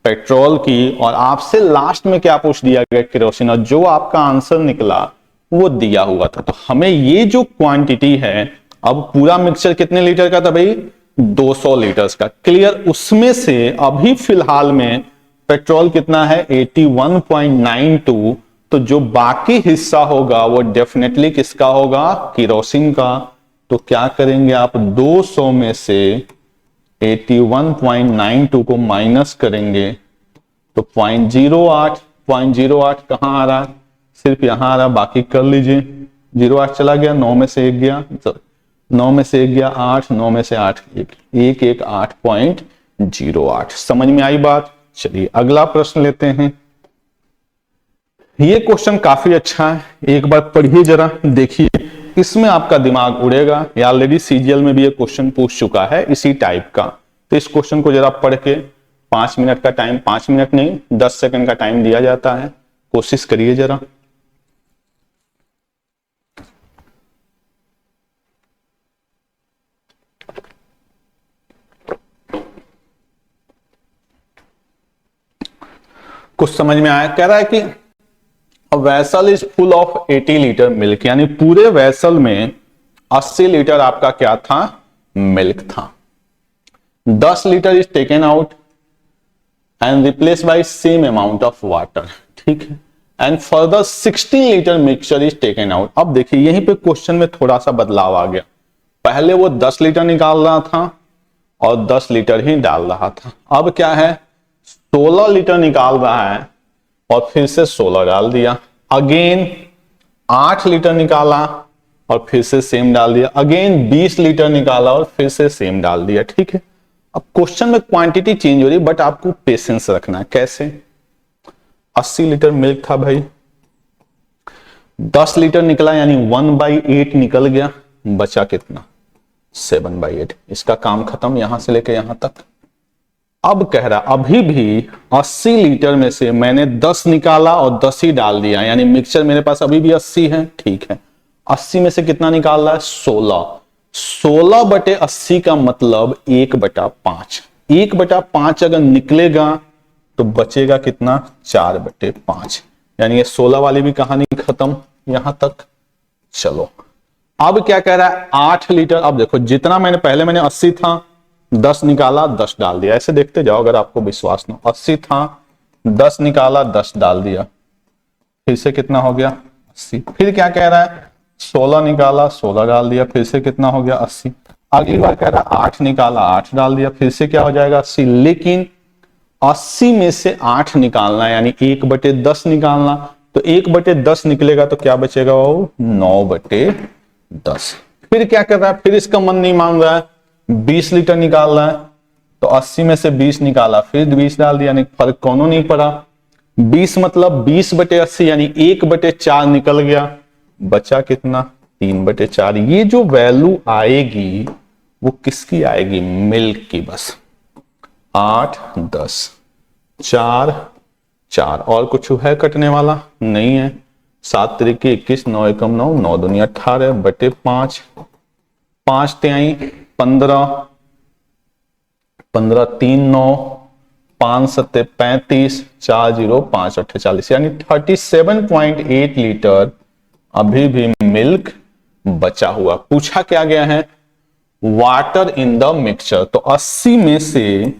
पेट्रोल की। और आपसे लास्ट में क्या पूछ दिया गया? केरोसिन। और जो आपका आंसर निकला वो दिया हुआ था। तो हमें ये जो क्वांटिटी है, अब पूरा मिक्सचर कितने लीटर का था भाई? 200 लीटर्स का। क्लियर? उसमें से अभी फिलहाल में पेट्रोल कितना है? 81.92। तो जो बाकी हिस्सा होगा वो डेफिनेटली किसका होगा? केरोसिन का। तो क्या करेंगे आप? 200 में से 81.92 को माइनस करेंगे तो 0.08 कहां आ रहा है? सिर्फ यहां आ रहा, बाकी कर लीजिए। 0.8 चला गया, 9 में से 1 गया, 9 में से 1 गया 8, 9 में से 8 1 8.08। समझ में आई बात? चलिए अगला प्रश्न लेते हैं। ये क्वेश्चन काफी अच्छा है, एक बार पढ़िए जरा, देखिए, इसमें आपका दिमाग उड़ेगा। ये ऑलरेडी सीजीएल में भी ये क्वेश्चन पूछ चुका है इसी टाइप का। तो इस क्वेश्चन को जरा पढ़ के 5 मिनट का टाइम, 5 मिनट नहीं 10 सेकंड का टाइम दिया जाता है, कोशिश करिए जरा। कुछ समझ में आया? कह रहा है कि a vessel is full of 80 litre milk, यानी पूरे वेसल में 80 लीटर आपका क्या था? मिल्क था। 10 litre is taken out and replace by same amount of water, ठीक है, and further 16 litre mixture is taken out. अब देखिए यहीं पे क्वेश्चन में थोड़ा सा बदलाव आ गया। पहले वो 10 लीटर निकाल रहा था और 10 लीटर ही डाल रहा था। अब क्या है, 16 लीटर निकाल रहा है और फिर से 16 डाल दिया। अगेन 8 लीटर निकाला और फिर से सेम डाल दिया। अगेन 20 लीटर निकाला और फिर से सेम डाल दिया, ठीक है। अब क्वेश्चन में क्वांटिटी चेंज हो रही है, बट आपको पेशेंस रखना है। कैसे? 80 लीटर मिल्क था भाई, 10 लीटर निकला यानी 1/8 निकल गया, बचा कितना? 7/8। इसका काम खत्म यहां से लेके यहां तक। अब कह रहा अभी भी 80 लीटर में से मैंने 10 निकाला और 10 ही डाल दिया, यानी मिक्सचर मेरे पास अभी भी 80 है, ठीक है। 80 में से कितना निकाल रहा है? 16। 16/80 का मतलब 1/5। 1/5 अगर निकलेगा तो बचेगा कितना? 4/5। यानी ये 16 वाली भी कहानी खत्म यहां तक। चलो अब क्या कह रहा है? 8 लीटर। अब देखो जितना मैंने 80 था, 10 निकाला 10 डाल दिया। ऐसे देखते जाओ अगर आपको विश्वास ना। 80 था, 10 निकाला 10 डाल दिया, फिर से कितना हो गया? 80। फिर क्या कह रहा है? 16 निकाला 16 डाल दिया, फिर से कितना हो गया? 80। अगली बार कह रहा है 8 निकाला 8 डाल दिया, फिर से क्या हो जाएगा? 80। लेकिन 80 में से 8 निकालना यानी 1/10 निकालना, तो 1/10 निकलेगा तो क्या बचेगा? वो 9/10। फिर क्या कर रहा है? फिर इसका मन नहीं मान रहा है, 20 लीटर निकाल रहा है, तो 80 में से 20 निकाला फिर 20 डाल दिया, यानी फर्क कोनो नहीं पड़ा। 20 मतलब 20/80 यानी 1/4 निकल गया, बचा कितना? 3/4। ये जो वैल्यू आएगी वो किसकी आएगी? मिल्क की। बस 8 10 4 4 और कुछ है कटने वाला? नहीं है। 7 तरीके 21, 9 एकम 9, 9 दूनी 18/5, 5 तिहाई 15, 15 3 9, 5 7 35, 4 0 5 8 40, यानी 37.8 लीटर अभी भी मिल्क बचा हुआ। पूछा क्या गया है? Water in the mixture. तो 80 में से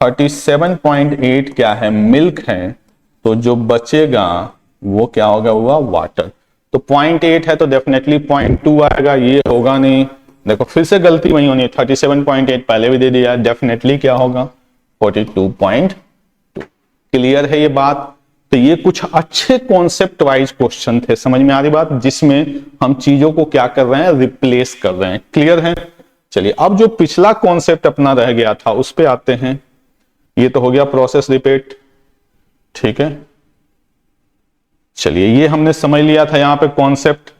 37.8 क्या है? मिल्क है। तो जो बचेगा वो क्या होगा? हुआ वाटर। तो 0.8 है तो डेफिनेटली 0.2 आएगा, ये होगा नहीं। देखो फिर से गलती वही होनी है, 37.8 पहले भी दे दिया, डेफिनेटली क्या होगा? 42.2। क्लियर है ये बात? तो ये कुछ अच्छे कॉन्सेप्ट वाइज क्वेश्चन थे, समझ में आ रही बात, जिसमें हम चीजों को क्या कर रहे हैं? रिप्लेस कर रहे हैं। क्लियर है? चलिए अब जो पिछला कॉन्सेप्ट अपना रह गया था उस पे आते हैं। ये तो हो गया प्रोसेस रिपीट, ठीक है। चलिए ये हमने समझ लिया था यहां पे कॉन्सेप्ट।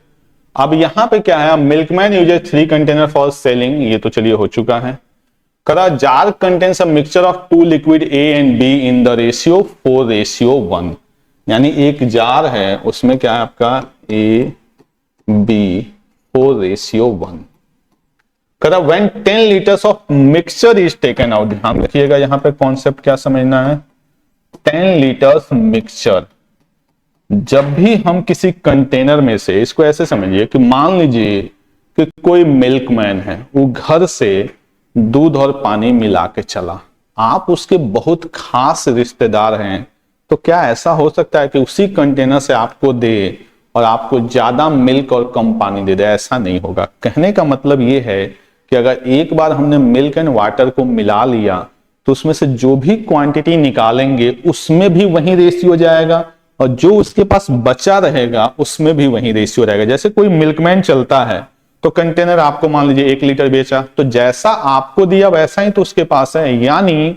अब यहां पे क्या है? Milkman uses 3 container for selling, ये तो चलिए हो चुका है। करा jar contains a mixture of 2 liquid A and B in the ratio 4:1, यानी एक जार है उसमें क्या है आपका? A B 4:1। करा when 10 litres of mixture is taken out. ध्यान रखिएगा यहां पे कॉन्सेप्ट क्या समझना है? 10 लीटर्स मिक्सचर। जब भी हम किसी कंटेनर में से, इसको ऐसे समझिए कि मान लीजिए कि कोई मिल्कमैन है, वो घर से दूध और पानी मिला के चला, आप उसके बहुत खास रिश्तेदार हैं, तो क्या ऐसा हो सकता है कि उसी कंटेनर से आपको दे और आपको ज्यादा मिल्क और कम पानी दे दे? ऐसा नहीं होगा। कहने का मतलब ये है कि अगर एक बार हमने मिल्क एंड वाटर को मिला लिया तो उसमें से जो भी क्वांटिटी निकालेंगे उसमें भी वही रेशियो जाएगा, और जो उसके पास बचा रहेगा उसमें भी वही रेशियो रहेगा। जैसे कोई मिल्कमैन चलता है तो कंटेनर आपको मान लीजिए 1 लीटर बेचा, तो जैसा आपको दिया वैसा ही तो उसके पास है। यानी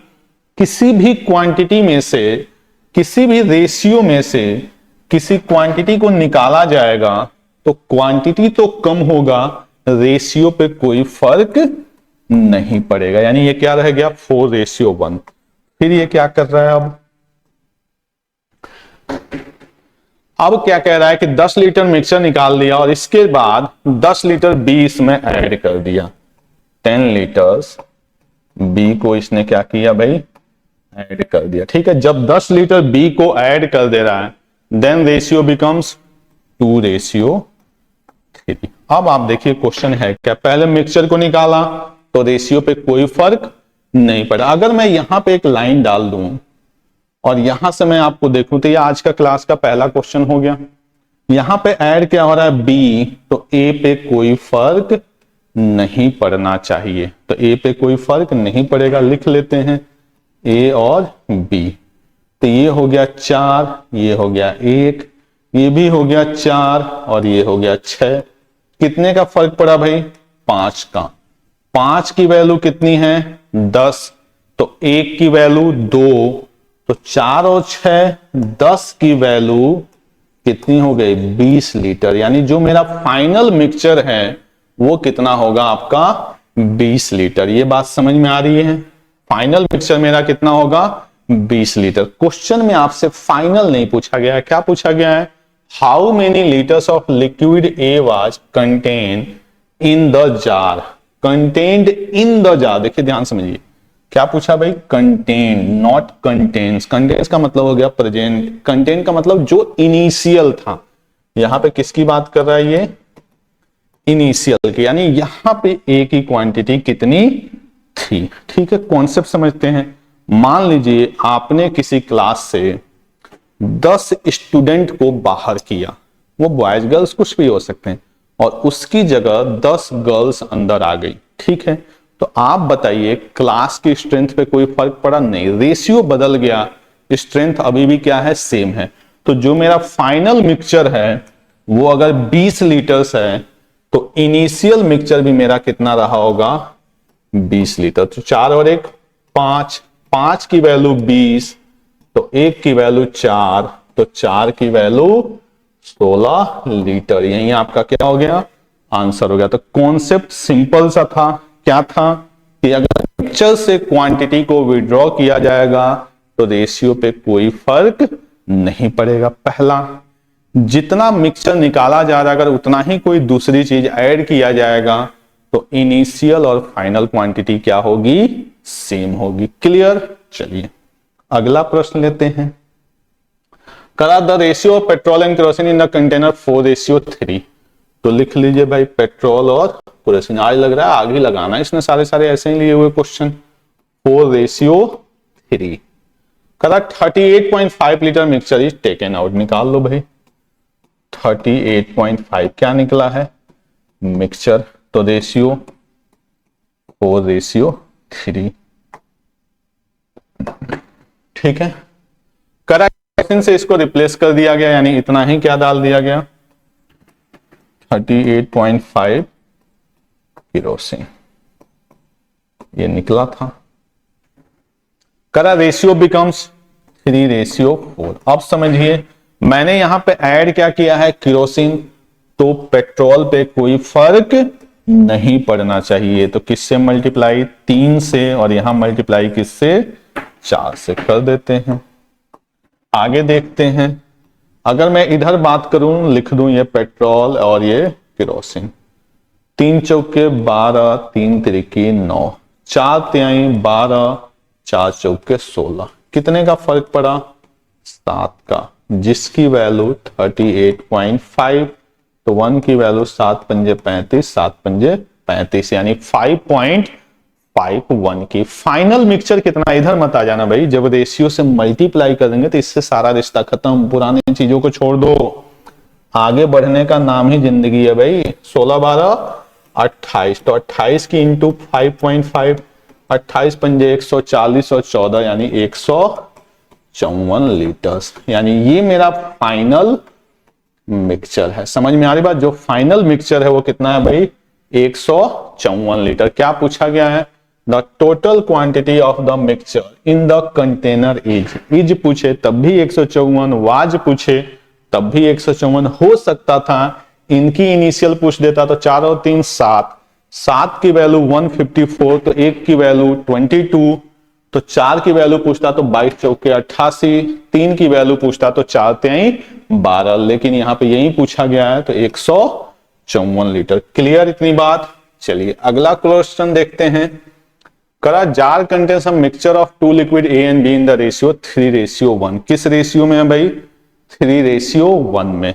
किसी भी क्वांटिटी में से, किसी भी रेशियो में से किसी क्वांटिटी को निकाला जाएगा तो क्वांटिटी तो कम होगा, रेशियो पे कोई फर्क नहीं पड़ेगा। यानी ये क्या रह गया? 4:1। फिर ये क्या कर रहा है? अब क्या कह रहा है कि 10 लीटर मिक्सचर निकाल दिया और इसके बाद 10 लीटर बी इसमें ऐड कर दिया। 10 लीटर्स बी को इसने क्या किया भाई? ऐड कर दिया। ठीक है, जब 10 लीटर बी को ऐड कर दे रहा है देन रेशियो बिकम्स 2:3। अब आप देखिए क्वेश्चन है क्या, पहले मिक्सचर को निकाला तो रेशियो पे कोई फर्क नहीं पड़ा। अगर मैं यहां पे एक लाइन डाल दूं और यहां से मैं आपको देखूं तो ये आज का क्लास का पहला क्वेश्चन हो गया। यहां पे ऐड क्या हो रहा है, बी, तो ए पे कोई फर्क नहीं पड़ना चाहिए, तो ए पे कोई फर्क नहीं पड़ेगा, लिख लेते हैं ए और बी। तो ये हो गया 4, ये हो गया 1, ये भी हो गया 4 और ये हो गया 6। कितने का फर्क पड़ा भाई, 5 का। 5 की वैल्यू कितनी है, 10, तो 1 की वैल्यू 2, तो 4 और 6 10 की वैल्यू कितनी हो गई, 20 लीटर। यानी जो मेरा फाइनल मिक्सचर है वो कितना होगा आपका, 20 लीटर। ये बात समझ में आ रही है, फाइनल मिक्सचर मेरा कितना होगा, 20 लीटर। क्वेश्चन में आपसे फाइनल नहीं पूछा गया है, क्या पूछा गया है, how many litres of liquid A was contain in the jar, contained in the jar. देखिए ध्यान समझिए, क्या पूछा भाई, कंटेन, नॉट कंटेन्स। कंटेन्स का मतलब हो गया प्रेजेंट, कंटेन का मतलब जो इनिशियल था। यहां पे किसकी बात कर रहा है, ये इनिशियल की, यानी यहां पे ए की क्वांटिटी कितनी थी। ठीक है, कॉन्सेप्ट समझते हैं। मान लीजिए आपने किसी क्लास से 10 स्टूडेंट को बाहर किया, वो बॉयज गर्ल्स कुछ भी हो सकते हैं, और उसकी जगह 10 गर्ल्स अंदर आ गई। ठीक है, तो आप बताइए क्लास की स्ट्रेंथ पे कोई फर्क पड़ा नहीं, रेशियो बदल गया, स्ट्रेंथ अभी भी क्या है, सेम है। तो जो मेरा फाइनल मिक्सचर है वो अगर 20 लीटर्स है तो इनिशियल मिक्सचर भी मेरा कितना रहा होगा, 20 लीटर। तो 4 और 1 5, 5 की वैल्यू 20, तो 1 की वैल्यू 4, तो 4 की वैल्यू 16 लीटर। यही आपका क्या हो गया, आंसर हो गया। तो कॉन्सेप्ट सिंपल सा था, क्या था कि अगर मिक्सचर से क्वांटिटी को विड्रॉ किया जाएगा तो रेशियो पे कोई फर्क नहीं पड़ेगा। पहला, जितना मिक्सचर निकाला जा रहा है अगर उतना ही कोई दूसरी चीज ऐड किया जाएगा तो इनिशियल और फाइनल क्वांटिटी क्या होगी, सेम होगी। क्लियर। चलिए अगला प्रश्न लेते हैं। करा the ratio of petrol and kerosene in the container 4:3। तो लिख लीजिए भाई, पेट्रोल और केरोसिन। आज लग रहा है आगे लगाना है, इसने सारे ऐसे ही लिए हुए क्वेश्चन। 4:3। करा 38.5 litre mixture is taken out. निकाल लो भाई, 38.5 क्या निकला है, मिक्सचर। तो रेशियो 4:3। ठीक है, करेक्शन से इसको रिप्लेस कर दिया गया, यानी इतना ही क्या डाल दिया गया, 38.5 केरोसिन, ये निकला था। करा रेशियो बिकम्स 3:4। अब समझिए मैंने यहां पे ऐड क्या किया है, केरोसिन, तो पेट्रोल पे कोई फर्क नहीं पड़ना चाहिए। तो किससे मल्टीप्लाई, 3 से, और यहां मल्टीप्लाई किससे, 4 से कर देते हैं। आगे देखते हैं, अगर मैं इधर बात करूं, लिख दूं ये पेट्रोल और ये केरोसिन। 3 चौके 12, 3 तिरिकी 9, 4 तिहाई 12, 4 चौके 16। कितने का फर्क पड़ा, 7 का, जिसकी वैल्यू 38.5। तो 1 की वैल्यू 7 पंजे 35, 7 पंजे 35, यानी 5.51 की। फाइनल मिक्सचर कितना, इधर मत आ जाना भाई, जब रेशियो से मल्टीप्लाई करेंगे तो इससे सारा रिश्ता खत्म, पुरानी चीजों को छोड़ दो, आगे बढ़ने का नाम ही जिंदगी है भाई। 16 12 28, तो 28 की इंटू 5.5, 28 पंजे 140 और 14 यानी 154 लीटर्स। यानी ये मेरा फाइनल मिक्सचर है। समझ में आ रही बात, जो फाइनल मिक्सचर है वो कितना है भाई, 154 लीटर। क्या पूछा गया है, the total quantity of the mixture in the container is पूछे तब भी 154, वाज पूछे तब भी 154 हो सकता था। इनकी इनिशियल पूछ देता तो 4 और 3 7, 7 की वैल्यू 154, तो 1 की वैल्यू 22, तो 4 की वैल्यू पूछता तो 22 चौके 88, 3 की वैल्यू पूछता तो 4 तिहाई 12, लेकिन यहां पे यही पूछा गया है तो 154 लीटर। क्लियर इतनी बात। चलिए अगला क्वेश्चन देखते हैं। करा jar contains a mixture of two liquid A and B in the ratio 3:1। किस रेशियो में है भाई? 3:1 में।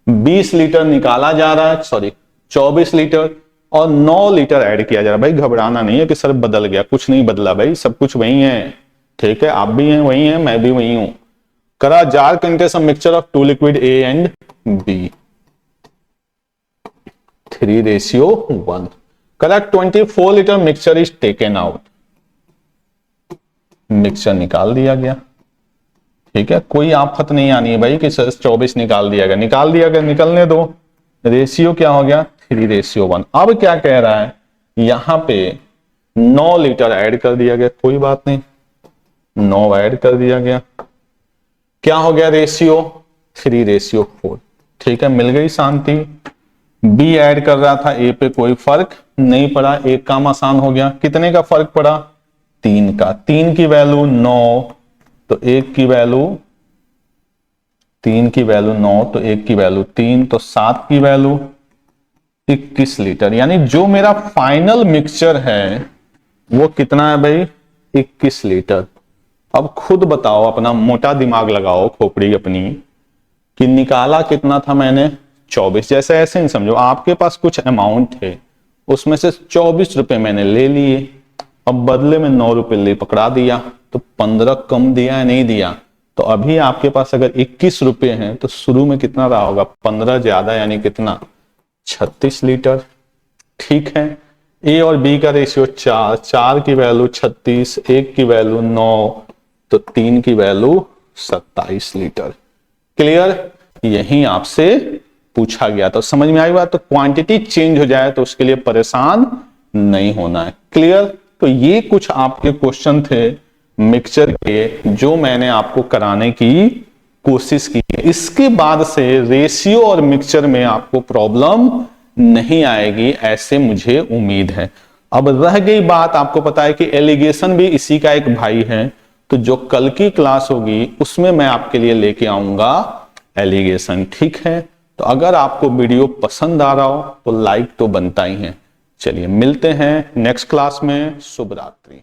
20 लीटर निकाला जा रहा है, सॉरी 24 लीटर और 9 लीटर ऐड किया जा रहा है। भाई घबराना नहीं है कि सर बदल गया, कुछ नहीं बदला भाई, सब कुछ वही है। ठीक है, आप भी हैं वही हैं, मैं भी वही हूं। करा jar contains a mixture of two liquid A and B 3:1। करा 24 litre mixture is taken out. Mixture निकाल दिया गया। ठीक है, कोई आफत नहीं आनी है भाई कि सर 24 निकाल दिया गया, निकाल दिया गया, निकलने दो। रेशियो क्या हो गया? 3:1। अब क्या कह रहा है? यहां पे 9 लीटर ऐड कर दिया गया, कोई बात नहीं, 9 ऐड कर दिया गया। क्या हो गया रेशियो? 3:4। ठीक है, मिल गई शांति। बी ऐड कर रहा था, ए पे कोई फर्क नहीं पड़ा, एक काम आसान हो गया। कितने का फर्क पड़ा? 3 का। 3 की वैल्यू 9 तो 1 की वैल्यू, 3 की वैल्यू 9 तो 1 की वैल्यू 3, तो 7 की वैल्यू 21 लीटर। यानी जो मेरा फाइनल मिक्सचर है वो कितना है भाई? 21 लीटर। अब खुद बताओ, अपना मोटा दिमाग लगाओ, खोपड़ी अपनी, कि निकाला कितना था मैंने? 24। जैसे ऐसे नहीं समझो, आपके पास कुछ अमाउंट है, उसमें से 24 रुपए मैंने ले लिए, अब बदले में 9 रुपए ले पकड़ा दिया, तो 15 कम दिया है नहीं दिया? तो अभी आपके पास अगर 21 रुपए हैं तो शुरू में कितना रहा होगा? 15 ज्यादा, यानी कितना? 36 लीटर। ठीक है, ए और बी का रेशियो 4, 4 की वैल्यू 36, 1 की वैल्यू 9, तो 3 की वैल्यू 27 लीटर। क्लियर? यही आपसे पूछा गया, तो समझ में आई बात? तो क्वांटिटी चेंज हो जाए तो उसके लिए परेशान नहीं होना है। क्लियर? तो ये कुछ आपके क्वेश्चन थे मिक्सचर के जो मैंने आपको कराने की कोशिश की है। इसके बाद से रेशियो और मिक्सचर में आपको प्रॉब्लम नहीं आएगी, ऐसे मुझे उम्मीद है। अब रह गई बात, आपको पता है कि एलिगेशन भी इसी का एक भाई है, तो जो कल की क्लास होगी उसमें मैं आपके लिए लेके आऊंगा एलिगेशन। ठीक है, तो अगर आपको वीडियो पसंद आ रहा हो तो लाइक तो बनता ही है। चलिए मिलते हैं नेक्स्ट क्लास में। शुभ रात्रि।